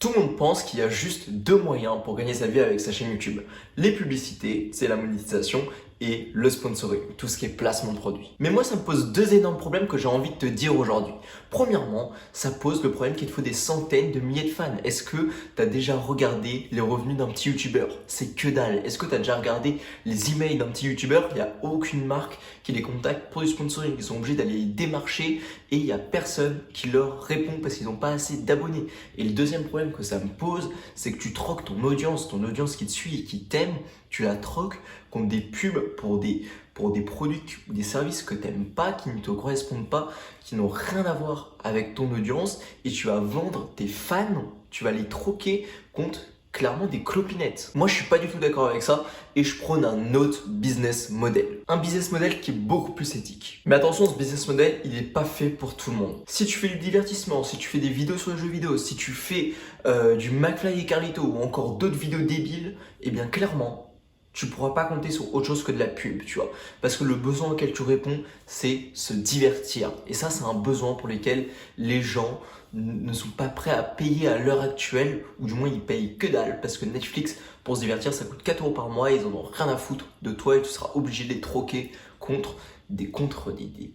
Tout le monde pense qu'il y a juste deux moyens pour gagner sa vie avec sa chaîne YouTube. Les publicités, c'est la monétisation, et le sponsoring, tout ce qui est placement de produits. Mais moi, ça me pose deux énormes problèmes que j'ai envie de te dire aujourd'hui. Premièrement, ça pose le problème qu'il te faut des centaines de milliers de fans. Est-ce que tu as déjà regardé les revenus d'un petit YouTuber? C'est que dalle. Est-ce que tu as déjà regardé les emails d'un petit YouTuber? Il n'y a aucune marque qui les contacte pour du sponsoring. Ils sont obligés d'aller les démarcher et il n'y a personne qui leur répond parce qu'ils n'ont pas assez d'abonnés. Et le deuxième problème que ça me pose, c'est que tu troques ton audience qui te suit et qui t'aime, tu la troques contre des pubs pour des produits ou des services que tu n'aimes pas, qui ne te correspondent pas, qui n'ont rien à voir avec ton audience, et tu vas vendre tes fans, tu vas les troquer contre clairement des clopinettes. Moi, je suis pas du tout d'accord avec ça et je prône un autre business model. Un business model qui est beaucoup plus éthique. Mais attention, ce business model, il n'est pas fait pour tout le monde. Si tu fais du divertissement, si tu fais des vidéos sur les jeux vidéo, si tu fais du McFly et Carlito ou encore d'autres vidéos débiles, eh bien clairement, tu pourras pas compter sur autre chose que de la pub, tu vois. Parce que le besoin auquel tu réponds, c'est se divertir. Et ça, c'est un besoin pour lequel les gens ne sont pas prêts à payer à l'heure actuelle, ou du moins ils payent que dalle, parce que Netflix, pour se divertir, ça coûte 4 € par mois, et ils en ont rien à foutre de toi, et tu seras obligé de les troquer contre des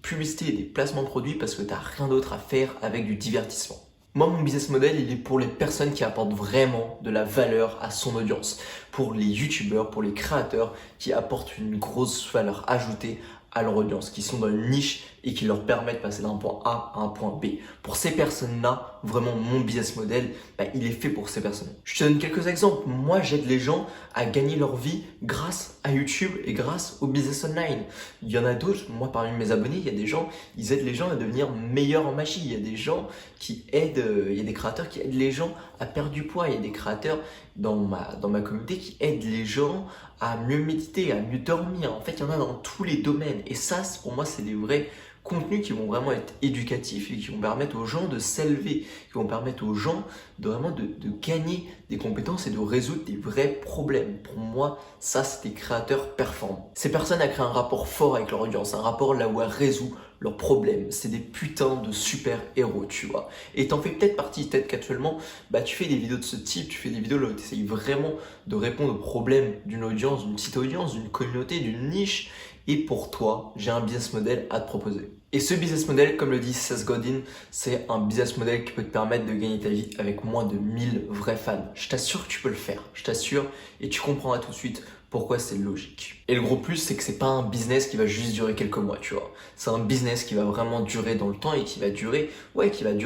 publicités et des placements de produits, parce que tu n'as rien d'autre à faire avec du divertissement. Moi, mon business model, il est pour les personnes qui apportent vraiment de la valeur à son audience. Pour les youtubeurs, pour les créateurs qui apportent une grosse valeur ajoutée à leur audience, qui sont dans une niche et qui leur permettent de passer d'un point A à un point B. Pour ces personnes-là, vraiment, mon business model, il est fait pour ces personnes. Je te donne quelques exemples. Moi, j'aide les gens à gagner leur vie grâce à YouTube et grâce au business online. Il y en a d'autres. Moi, parmi mes abonnés, il y a des gens, ils aident les gens à devenir meilleurs en magie. Il y a des gens qui aident, il y a des créateurs qui aident les gens à perdre du poids. Il y a des créateurs dans ma communauté qui aident les gens à mieux méditer, à mieux dormir. En fait, il y en a dans tous les domaines. Et ça, pour moi, c'est des vrais contenus qui vont vraiment être éducatifs et qui vont permettre aux gens de s'élever, qui vont permettre aux gens de vraiment de gagner des compétences et de résoudre des vrais problèmes. Pour moi, ça, c'est des créateurs performants. Ces personnes ont créé un rapport fort avec leur audience, un rapport là où elles résolvent leurs problèmes. C'est des putains de super-héros, tu vois. Et t'en fais peut-être partie, peut-être qu'actuellement, tu fais des vidéos de ce type, tu fais des vidéos là où tu essayes vraiment de répondre aux problèmes d'une audience, d'une petite audience, d'une communauté, d'une niche. Et pour toi, j'ai un business model à te proposer. Et ce business model, comme le dit Seth Godin, c'est un business model qui peut te permettre de gagner ta vie avec moins de 1000 vrais fans. Je t'assure que tu peux le faire, je t'assure, et tu comprendras tout de suite pourquoi c'est logique. Et le gros plus, c'est que c'est pas un business qui va juste durer quelques mois, tu vois. C'est un business qui va vraiment durer dans le temps et qui va durer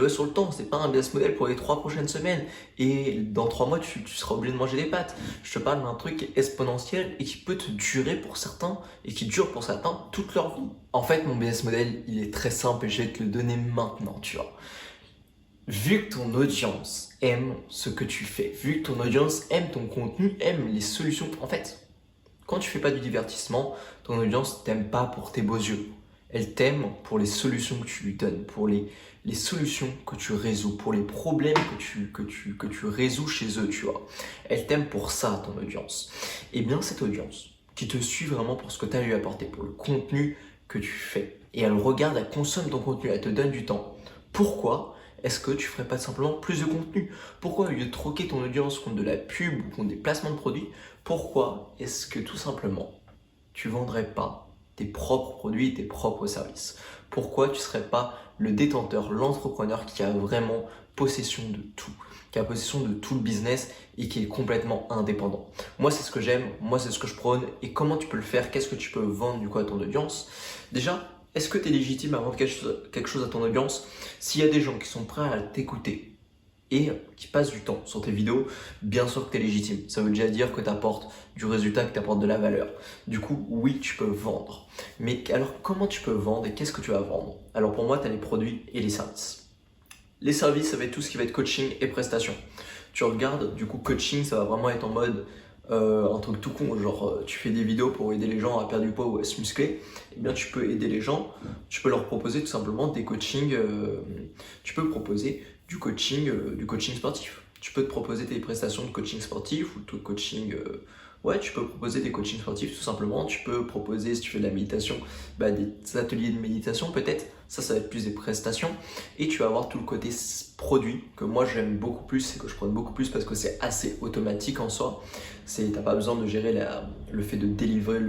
sur le temps. C'est pas un business model pour les 3 prochaines semaines. Et dans 3 mois, tu seras obligé de manger des pâtes. Je te parle d'un truc qui est exponentiel et qui peut te durer pour certains et qui dure pour certains toute leur vie. En fait, mon business model, il est très simple et je vais te le donner maintenant, tu vois. Vu que ton audience aime ce que tu fais, vu que ton audience aime ton contenu, aime les solutions, en fait, quand tu fais pas du divertissement, ton audience t'aime pas pour tes beaux yeux. Elle t'aime pour les solutions que tu lui donnes, pour les solutions que tu résous, pour les problèmes que tu résous chez eux, tu vois. Elle t'aime pour ça, ton audience. Et bien cette audience, qui te suit vraiment pour ce que tu as à lui apporter, pour le contenu que tu fais, et elle regarde, elle consomme ton contenu, elle te donne du temps. Pourquoi est-ce que tu ferais pas simplement plus de contenu? Pourquoi, au lieu de troquer ton audience contre de la pub ou contre des placements de produits, pourquoi est-ce que tout simplement tu vendrais pas tes propres produits et tes propres services? Pourquoi tu serais pas le détenteur, l'entrepreneur qui a vraiment possession de tout, qui a possession de tout le business et qui est complètement indépendant? Moi, c'est ce que j'aime, moi, c'est ce que je prône. Et comment tu peux le faire? Qu'est-ce que tu peux vendre du coup à ton audience? Déjà, est-ce que tu es légitime à vendre quelque chose à ton audience? S'il y a des gens qui sont prêts à t'écouter et qui passent du temps sur tes vidéos, bien sûr que tu es légitime. Ça veut déjà dire que tu apportes du résultat, que tu apportes de la valeur. Du coup, oui, tu peux vendre. Mais alors, comment tu peux vendre et qu'est-ce que tu vas vendre? Alors pour moi, tu as les produits et les services. Les services, ça va être tout ce qui va être coaching et prestations. Tu regardes, du coup, coaching, ça va vraiment être en mode un truc tout con, genre tu fais des vidéos pour aider les gens à perdre du poids ou à se muscler. Eh bien, tu peux aider les gens, tu peux leur proposer tout simplement des coachings, tu peux proposer du coaching sportif. Tu peux te proposer tes prestations de coaching sportif ou de coaching Ouais, tu peux proposer des coachings sportifs tout simplement. Tu peux proposer, si tu fais de la méditation, des ateliers de méditation peut-être. Ça va être plus des prestations. Et tu vas avoir tout le côté produit que moi j'aime beaucoup plus et que je prends beaucoup plus parce que c'est assez automatique en soi. T'as pas besoin de gérer le fait de délivrer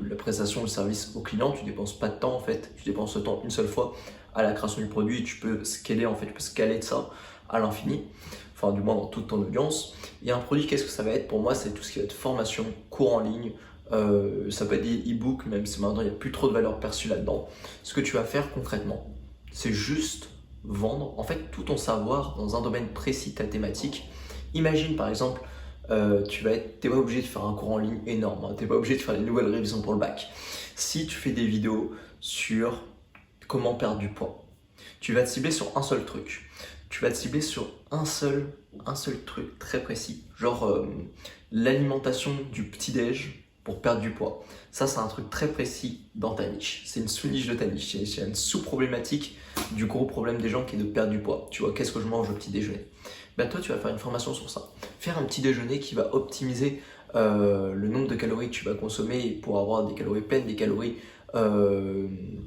la prestation, le service au client. Tu dépenses pas de temps en fait. Tu dépenses le temps une seule fois à la création du produit et tu peux scaler en fait. Tu peux scaler de ça à l'infini. Enfin, du moins dans toute ton audience. Et un produit, qu'est-ce que ça va être? Pour moi, c'est tout ce qui va être formation, cours en ligne, ça peut être des e-books, même si maintenant il n'y a plus trop de valeur perçue là-dedans. Ce que tu vas faire concrètement, c'est juste vendre en fait tout ton savoir dans un domaine précis, ta thématique. Imagine par exemple, t'es pas obligé de faire un cours en ligne énorme, hein, t'es pas obligé de faire des nouvelles révisions pour le bac. Si tu fais des vidéos sur comment perdre du poids, tu vas te cibler sur un seul truc. Tu vas te cibler sur un seul truc très précis, genre l'alimentation du petit-déj pour perdre du poids. Ça, c'est un truc très précis dans ta niche. C'est une sous-niche de ta niche. C'est une sous-problématique du gros problème des gens qui est de perdre du poids. Tu vois, qu'est-ce que je mange au petit-déjeuner? Toi, tu vas faire une formation sur ça. Faire un petit-déjeuner qui va optimiser le nombre de calories que tu vas consommer pour avoir des calories pleines, des calories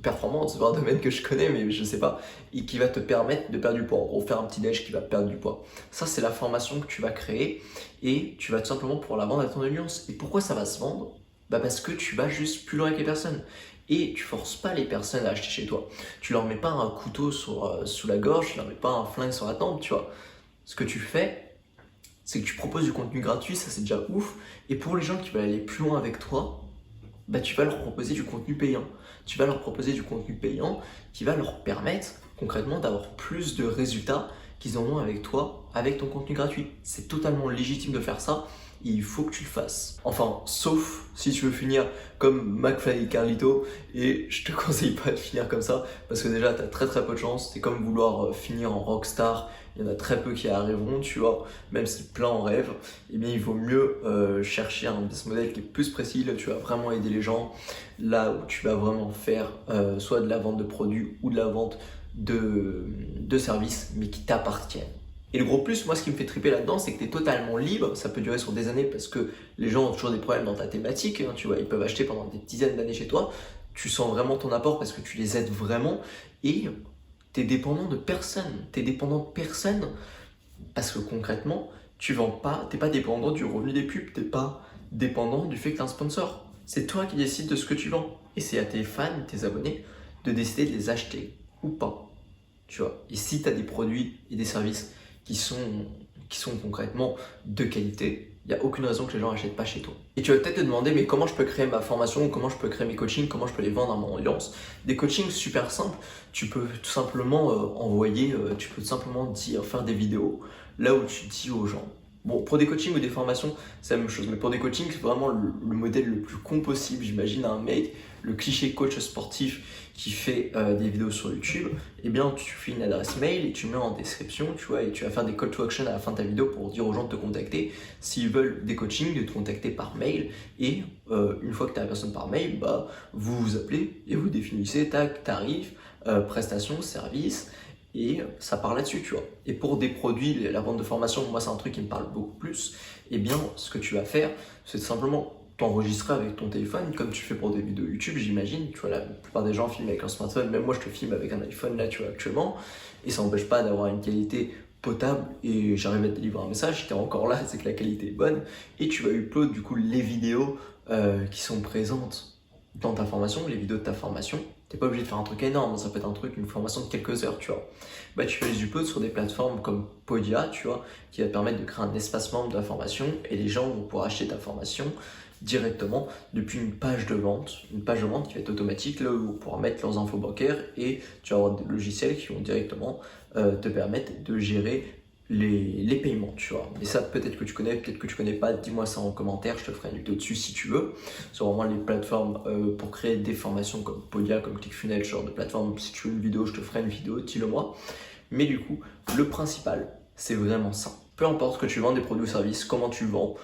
performante, c'est pas un domaine que je connais mais je sais pas, et qui va te permettre de perdre du poids. En gros, faire un petit déj qui va perdre du poids. Ça, c'est la formation que tu vas créer et tu vas tout simplement pouvoir la vendre à ton audience. Et pourquoi ça va se vendre? Parce que tu vas juste plus loin avec les personnes et tu forces pas les personnes à acheter chez toi. Tu leur mets pas un couteau sous la gorge, tu leur mets pas un flingue sur la tempe, tu vois. Ce que tu fais, c'est que tu proposes du contenu gratuit, ça c'est déjà ouf. Et pour les gens qui veulent aller plus loin avec toi, tu vas leur proposer du contenu payant. Tu vas leur proposer du contenu payant qui va leur permettre concrètement d'avoir plus de résultats qu'ils en ont avec toi, avec ton contenu gratuit. C'est totalement légitime de faire ça. Et il faut que tu le fasses. Enfin, sauf si tu veux finir comme McFly et Carlito, et je te conseille pas de finir comme ça, parce que déjà, tu as très très peu de chance. C'est comme vouloir finir en rockstar, il y en a très peu qui arriveront, tu vois, même si plein en rêvent. Eh bien, il vaut mieux chercher un business model qui est plus précis, là tu vas vraiment aider les gens, là où tu vas vraiment faire soit de la vente de produits ou de la vente de services, mais qui t'appartiennent. Et le gros plus, moi ce qui me fait triper là-dedans, c'est que tu es totalement libre, ça peut durer sur des années parce que les gens ont toujours des problèmes dans ta thématique, hein, tu vois, ils peuvent acheter pendant des dizaines d'années chez toi, tu sens vraiment ton apport parce que tu les aides vraiment et tu es dépendant de personne, parce que concrètement, tu vends pas, t'es pas dépendant du revenu des pubs, t'es pas dépendant du fait que tu as un sponsor. C'est toi qui décides de ce que tu vends et c'est à tes fans, tes abonnés de décider de les acheter ou pas, tu vois. Et si tu as des produits et des services qui sont concrètement de qualité, il n'y a aucune raison que les gens n'achètent pas chez toi. Et tu vas peut-être te demander, mais comment je peux créer ma formation, comment je peux créer mes coachings, comment je peux les vendre à mon audience? Des coachings super simples, tu peux tout simplement tu peux tout simplement faire des vidéos là où tu dis aux gens. Bon, pour des coachings ou des formations, c'est la même chose, mais pour des coachings, c'est vraiment le modèle le plus con possible. J'imagine un mec, le cliché coach sportif qui fait des vidéos sur YouTube, eh bien tu fais une adresse mail et tu mets en description, tu vois, et tu vas faire des call to action à la fin de ta vidéo pour dire aux gens de te contacter s'ils veulent des coachings, de te contacter par mail. Et une fois que tu as la personne par mail, vous vous appelez et vous définissez tarif, prestation, service. Et ça part là-dessus, tu vois. Et pour des produits, la vente de formation, moi c'est un truc qui me parle beaucoup plus. Eh bien, ce que tu vas faire, c'est simplement t'enregistrer avec ton téléphone, comme tu fais pour des vidéos YouTube, j'imagine. Tu vois, la plupart des gens filment avec un smartphone, même moi je te filme avec un iPhone là, tu vois, actuellement. Et ça n'empêche pas d'avoir une qualité potable et j'arrive à te délivrer un message. Si t'es encore là, c'est que la qualité est bonne. Et tu vas upload du coup les vidéos qui sont présentes dans ta formation, les vidéos de ta formation. T'es pas obligé de faire un truc énorme, ça peut être un truc, une formation de quelques heures, tu vois. Tu fais les uploads sur des plateformes comme Podia, tu vois, qui va te permettre de créer un espace membre de la formation et les gens vont pouvoir acheter ta formation directement depuis une page de vente qui va être automatique, là où ils pourront mettre leurs infos bancaires et tu vas avoir des logiciels qui vont directement te permettre de gérer les paiements, tu vois. Et ça, peut-être que tu connais, peut-être que tu connais pas, dis-moi ça en commentaire, je te ferai une vidéo dessus si tu veux. C'est vraiment les plateformes pour créer des formations comme Podia, comme ClickFunnels, ce genre de plateforme. Si tu veux une vidéo, je te ferai une vidéo, dis-le moi. Mais du coup, le principal, c'est vraiment ça. Peu importe que tu vends des produits ou services, comment tu vends,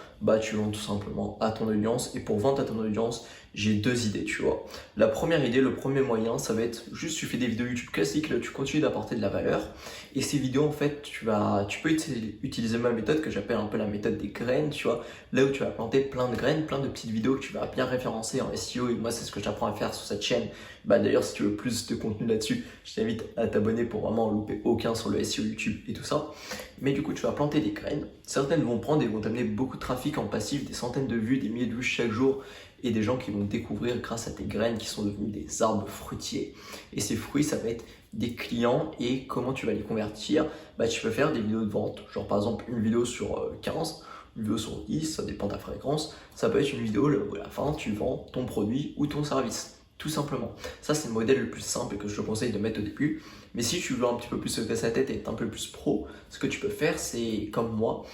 tu vends tout simplement à ton audience. Et pour vendre à ton audience, j'ai deux idées, tu vois. La première idée, le premier moyen, ça va être juste tu fais des vidéos YouTube classiques, là tu continues d'apporter de la valeur. Et ces vidéos, en fait, tu peux utiliser ma méthode que j'appelle un peu la méthode des graines, tu vois. Là où tu vas planter plein de graines, plein de petites vidéos que tu vas bien référencer en SEO. Et moi, c'est ce que j'apprends à faire sur cette chaîne. Bah d'ailleurs, si tu veux plus de contenu là-dessus, je t'invite à t'abonner pour vraiment louper aucun sur le SEO YouTube et tout ça. Mais du coup, tu vas planter des graines. Certaines vont prendre et vont t'amener beaucoup de trafic en passif, des centaines de vues, des milliers de vues chaque jour. Et des gens qui vont découvrir grâce à tes graines qui sont devenus des arbres fruitiers. Et ces fruits, ça va être des clients. Et comment tu vas les convertir? Bah, tu peux faire des vidéos de vente. Genre par exemple une vidéo sur 15, une vidéo sur 10, ça dépend de ta fréquence. Ça peut être une vidéo où à la fin, tu vends ton produit ou ton service. Tout simplement. Ça, c'est le modèle le plus simple que je te conseille de mettre au début. Mais si tu veux un petit peu plus se casser la tête et être un peu plus pro, ce que tu peux faire, c'est comme moi,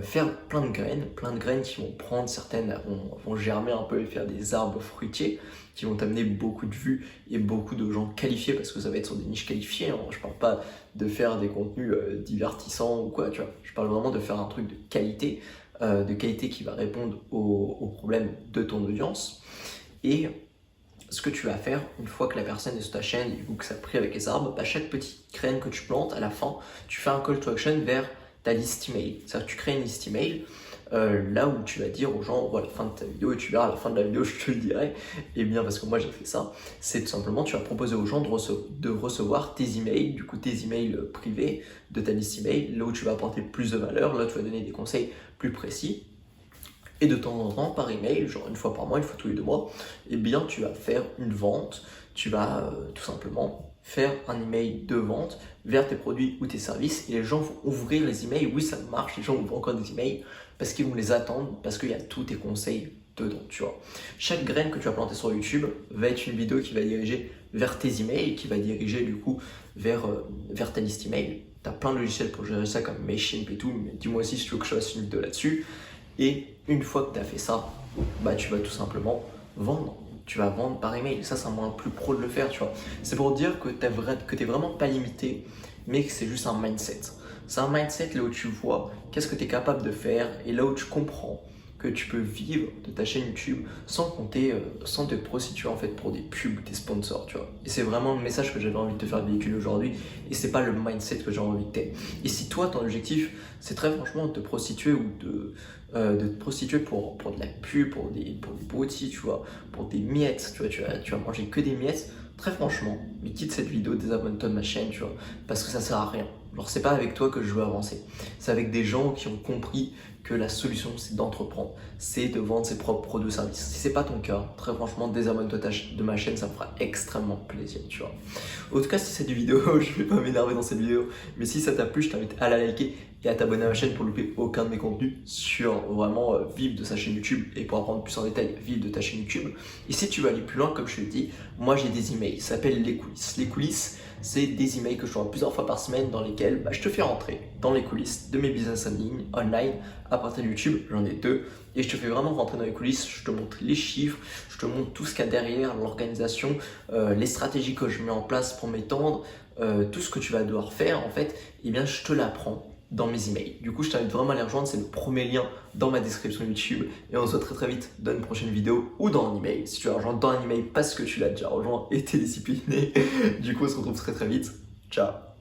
faire plein de graines qui vont prendre, certaines vont germer un peu et faire des arbres fruitiers qui vont t'amener beaucoup de vues et beaucoup de gens qualifiés parce que ça va être sur des niches qualifiées. Hein. Je parle pas de faire des contenus divertissants ou quoi, tu vois. Je parle vraiment de faire un truc de qualité qui va répondre aux problèmes de ton audience. Et ce que tu vas faire une fois que la personne est sur ta chaîne ou que ça a pris avec les arbres, bah chaque petite graine que tu plantes, à la fin, tu fais un call to action vers ta liste email. C'est-à-dire que tu crées une liste email là où tu vas dire aux gens, voilà, à la fin de ta vidéo, et tu verras à la fin de la vidéo, je te le dirai, et bien parce que moi j'ai fait ça, c'est tout simplement, tu vas proposer aux gens de recevoir tes emails, du coup tes emails privés de ta liste email, là où tu vas apporter plus de valeur, là tu vas donner des conseils plus précis. Et de temps en temps, par email, genre une fois par mois, une fois tous les 2 mois, eh bien tu vas faire une vente, tu vas tout simplement faire un email de vente vers tes produits ou tes services et les gens vont ouvrir les emails. Oui, ça marche, les gens ouvrent encore des emails parce qu'ils vont les attendre, parce qu'il y a tous tes conseils dedans, tu vois. Chaque graine que tu vas planter sur YouTube va être une vidéo qui va diriger vers tes emails, qui va diriger du coup vers ta liste email. Tu as plein de logiciels pour gérer ça comme Mailchimp et tout, mais dis-moi aussi si tu veux que je fasse une vidéo là-dessus. Et une fois que tu as fait ça, bah tu vas tout simplement vendre. Tu vas vendre par email. Ça, c'est un moyen plus pro de le faire, tu vois. C'est pour dire que tu n'es vraiment pas limité, mais que c'est juste un mindset. C'est un mindset là où tu vois qu'est-ce que tu es capable de faire et là où tu comprends que tu peux vivre de ta chaîne YouTube sans te prostituer en fait pour des pubs ou des sponsors, tu vois. Et c'est vraiment le message que j'avais envie de te faire véhiculer aujourd'hui et c'est pas le mindset que j'ai envie que tu aies. Et si toi, ton objectif, c'est très franchement de te prostituer ou de te prostituer pour de la pub, pour des broutilles, tu vois, pour des miettes, tu vois, tu vas manger que des miettes, très franchement, mais quitte cette vidéo, désabonne-toi de ma chaîne, tu vois, parce que ça sert à rien. Alors c'est pas avec toi que je veux avancer, c'est avec des gens qui ont compris que la solution c'est d'entreprendre, c'est de vendre ses propres produits ou services. Si c'est pas ton cas, très franchement, désabonne-toi de ma chaîne, ça me fera extrêmement plaisir, tu vois. En tout cas, si cette vidéo, je vais pas m'énerver dans cette vidéo, mais si ça t'a plu, je t'invite à la liker et à t'abonner à ma chaîne pour louper aucun de mes contenus sur vraiment vivre de sa chaîne YouTube et pour apprendre plus en détail vivre de ta chaîne YouTube. Et si tu veux aller plus loin, comme je te le dis, moi j'ai des emails, ça s'appelle les coulisses. Les coulisses, c'est des emails que je reçois plusieurs fois par semaine dans lesquels je te fais rentrer dans les coulisses de mes business en ligne, online, à partir de YouTube, j'en ai 2, et je te fais vraiment rentrer dans les coulisses, je te montre les chiffres, je te montre tout ce qu'il y a derrière, l'organisation, les stratégies que je mets en place pour m'étendre, tout ce que tu vas devoir faire en fait, et bien je te l'apprends dans mes emails. Du coup, je t'invite vraiment à les rejoindre, c'est le premier lien dans ma description YouTube et on se voit très très vite dans une prochaine vidéo ou dans un email. Si tu l'as rejoint dans un email parce que tu l'as déjà rejoint et t'es discipliné, du coup, on se retrouve très très vite. Ciao.